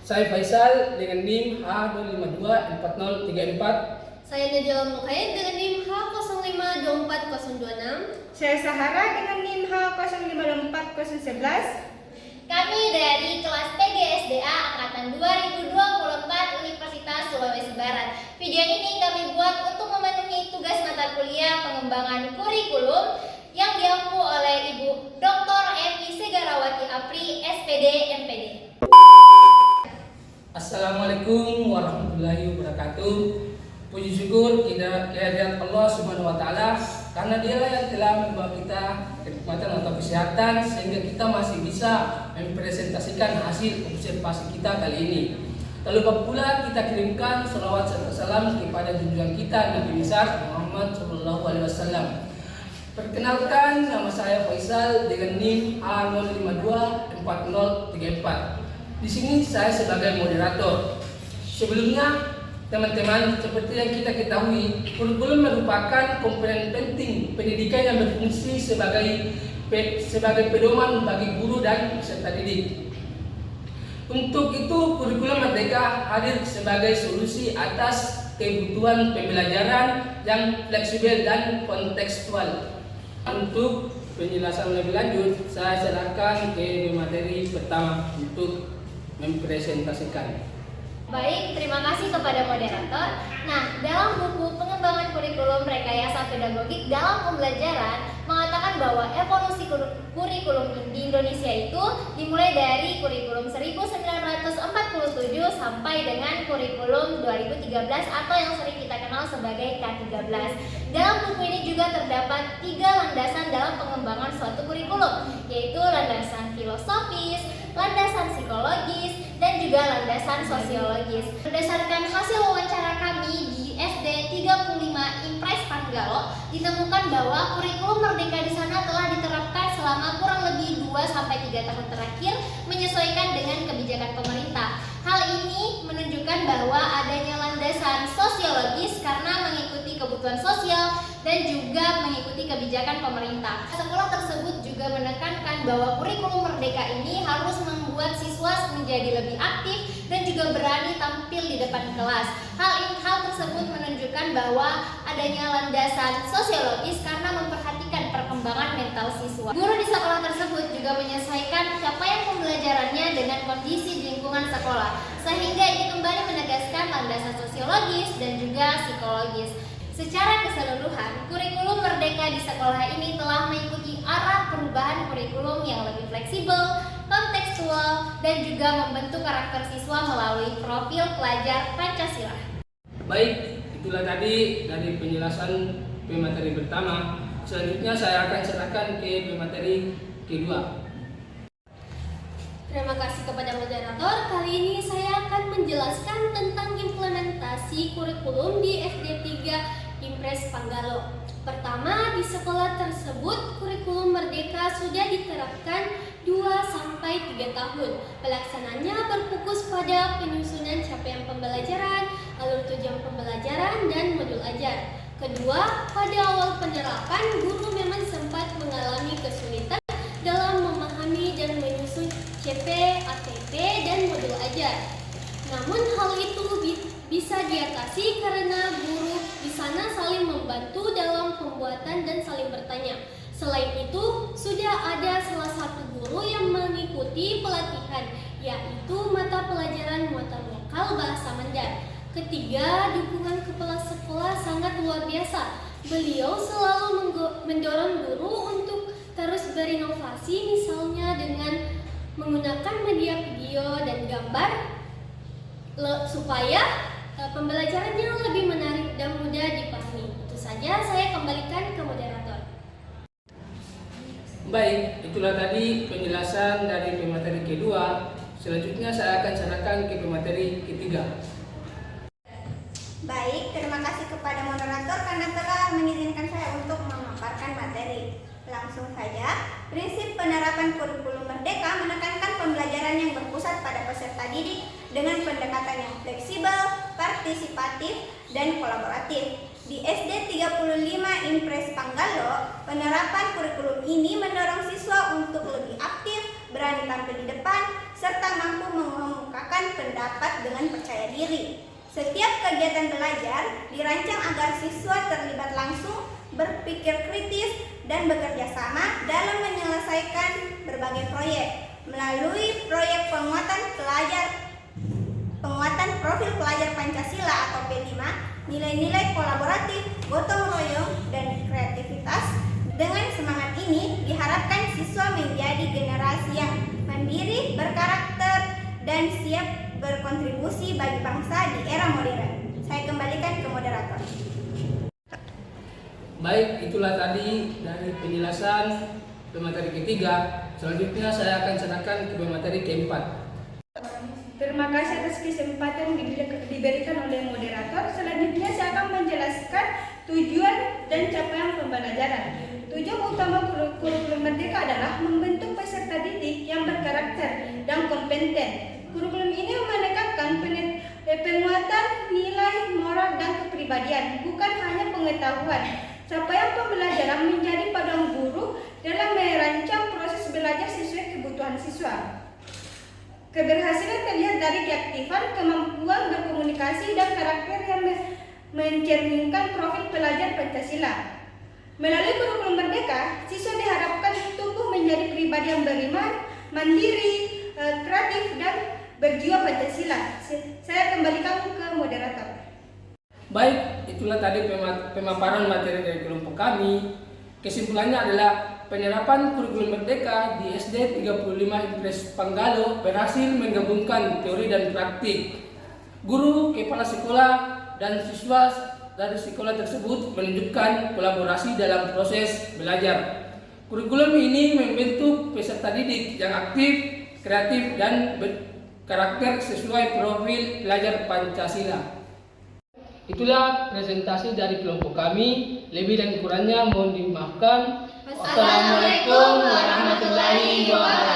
Saya Faisal dengan NIM H0524034. Saya Najwa Mukhair dengan NIM H052426. Saya Sahara dengan NIM H052411. Kami dari kelas PGSDA Angkatan 2024 Universitas Sulawesi Barat. Video ini kami buat untuk memenuhi tugas mata kuliah pengembangan kurikulum yang diampu oleh Ibu Dr. Evi Segarawati Apri, SPD, MPD. Assalamualaikum warahmatullahi wabarakatuh. Puji syukur kehadirat Allah Subhanahu wa taala karena Dialah yang telah membawa kita kenikmatan atau kesehatan sehingga kita masih bisa mempresentasikan hasil observasi kita kali ini. Tak lupa pula kita kirimkan salawat serta salam kepada junjungan kita Nabi besar Muhammad sallallahu alaihi wasallam. Perkenalkan, nama saya Faisal dengan NIM A0524034. Di sini saya sebagai moderator. Sebelumnya, teman-teman, seperti yang kita ketahui, kurikulum merupakan komponen penting pendidikan yang berfungsi sebagai pedoman bagi guru dan peserta didik. Untuk itu, kurikulum Merdeka hadir sebagai solusi atas kebutuhan pembelajaran yang fleksibel dan kontekstual. Untuk penjelasan lebih lanjut, saya serahkan ke materi pertama untuk mempresentasikan. Baik, terima kasih kepada moderator. Nah, dalam buku Pengembangan Kurikulum Rekayasa Pedagogik dalam Pembelajaran mengatakan bahwa evolusi kurikulum di Indonesia itu dimulai dari kurikulum 1947 sampai dengan kurikulum 2013 atau yang sering kita kenal sebagai K13. Dalam buku ini juga terdapat 3 landasan dalam pengembangan suatu kurikulum, yaitu landasan filosofis, landasan psikologis, dan juga landasan sosiologis. Berdasarkan hasil wawancara kami di SD 35 Impres Panggalo, ditemukan bahwa kurikulum Merdeka di sana telah diterapkan selama kurang lebih 2-3 tahun terakhir menyesuaikan dengan kebijakan pemerintah. Hal ini menunjukkan bahwa adanya landasan sosiologis karena mengikuti kebutuhan sosial dan juga mengikuti kebijakan pemerintah. Sekolah tersebut juga menekankan bahwa kurikulum Merdeka ini harus membuat siswa menjadi lebih aktif dan juga berani tampil di depan kelas. Hal tersebut menunjukkan bahwa adanya landasan sosiologis karena memperhatikan perkembangan mental siswa. Guru di sekolah tersebut juga menyesuaikan capaian pembelajarannya dengan kondisi di lingkungan sekolah, sehingga ini kembali menegaskan landasan sosiologis dan juga psikologis. Secara keseluruhan, kurikulum Merdeka di sekolah ini telah mengikuti arah perubahan kurikulum yang lebih fleksibel, kontekstual, dan juga membentuk karakter siswa melalui profil pelajar Pancasila. Baik, itulah tadi dari penjelasan pemateri pertama. Selanjutnya saya akan serahkan ke pemateri kedua. Terima kasih kepada moderator. Kali ini saya akan menjelaskan tentang implementasi kurikulum di SD 3 Impres Panggalo. Pertama, di sekolah tersebut kurikulum Merdeka sudah diterapkan 2-3 tahun. Pelaksananya berfokus pada penyusunan capaian pembelajaran, alur tujuan pembelajaran, dan modul ajar. Kedua, pada awal penerapan, guru memang sempat mengalami kesulitan dalam memahami dan menyusun CP, ATP, dan modul ajar. Namun hal itu bisa diatasi karena guru di sana saling membantu dalam pembuatan dan saling bertanya. Selain itu, sudah ada salah satu guru yang mengikuti pelatihan, yaitu mata pelajaran muatan lokal bahasa Mandar. Ketiga, dukungan kepala sekolah sangat luar biasa. Beliau selalu mendorong guru untuk terus berinovasi, misalnya dengan menggunakan media video dan gambar supaya pembelajarannya lebih menarik dan mudah dipahami. Itu saja, saya kembalikan ke moderator. Baik, itulah tadi penjelasan dari pemateri kedua. Selanjutnya saya akan serahkan ke pemateri ketiga. Baik, terima kasih kepada moderator karena telah mengizinkan saya untuk memaparkan materi. Langsung saja, prinsip penerapan kurikulum Merdeka menekankan pembelajaran yang berpusat pada peserta didik dengan pendekatan yang fleksibel, partisipatif, dan kolaboratif. Di SD 35 Impres Panggalo, penerapan kurikulum ini mendorong siswa untuk lebih aktif, berani tampil di depan, serta mampu mengemukakan rapat dengan percaya diri. Setiap kegiatan belajar dirancang agar siswa terlibat langsung, berpikir kritis, dan bekerja sama dalam menyelesaikan berbagai proyek. Melalui proyek penguatan profil pelajar Pancasila atau P5, nilai-nilai kolaboratif, gotong royong, dan kreativitas. Dengan semangat ini diharapkan siswa menjadi generasi yang mandiri, berkarakter, dan siap berkontribusi bagi bangsa di era modern. Saya kembalikan ke moderator. Baik, itulah tadi dari penjelasan pemateri ketiga. Selanjutnya saya akan serahkan ke pemateri keempat. Terima kasih atas kesempatan diberikan oleh moderator. Selanjutnya saya akan menjelaskan tujuan dan capaian pembelajaran. Tujuan utama kurikulum Merdeka adalah membentuk peserta didik yang berkarakter dan kompeten. Kurikulum ini menekankan penguatan nilai moral dan kepribadian, bukan hanya pengetahuan. Capaian pembelajaran menjadi padang guru dalam merancang proses belajar sesuai kebutuhan siswa. Keberhasilan terlihat dari keaktifan, kemampuan berkomunikasi, dan karakter yang mencerminkan profil pelajar Pancasila. Melalui kurikulum Merdeka, siswa diharapkan tumbuh menjadi pribadi yang beriman, mandiri, kreatif, dan berjiwa Pancasila. Saya kembalikan ke moderator. Baik, itulah tadi pemaparan materi dari kelompok kami. Kesimpulannya adalah penerapan kurikulum Merdeka di SD 35 Impres Panggalo berhasil menggabungkan teori dan praktik. Guru, kepala sekolah, dan siswa dari sekolah tersebut menunjukkan kolaborasi dalam proses belajar. Kurikulum ini membentuk peserta didik yang aktif, kreatif, dan berkarakter sesuai profil pelajar Pancasila. Itulah presentasi dari kelompok kami. Lebih dan kurangnya mohon dimaafkan. Wassalamualaikum warahmatullahi wabarakatuh.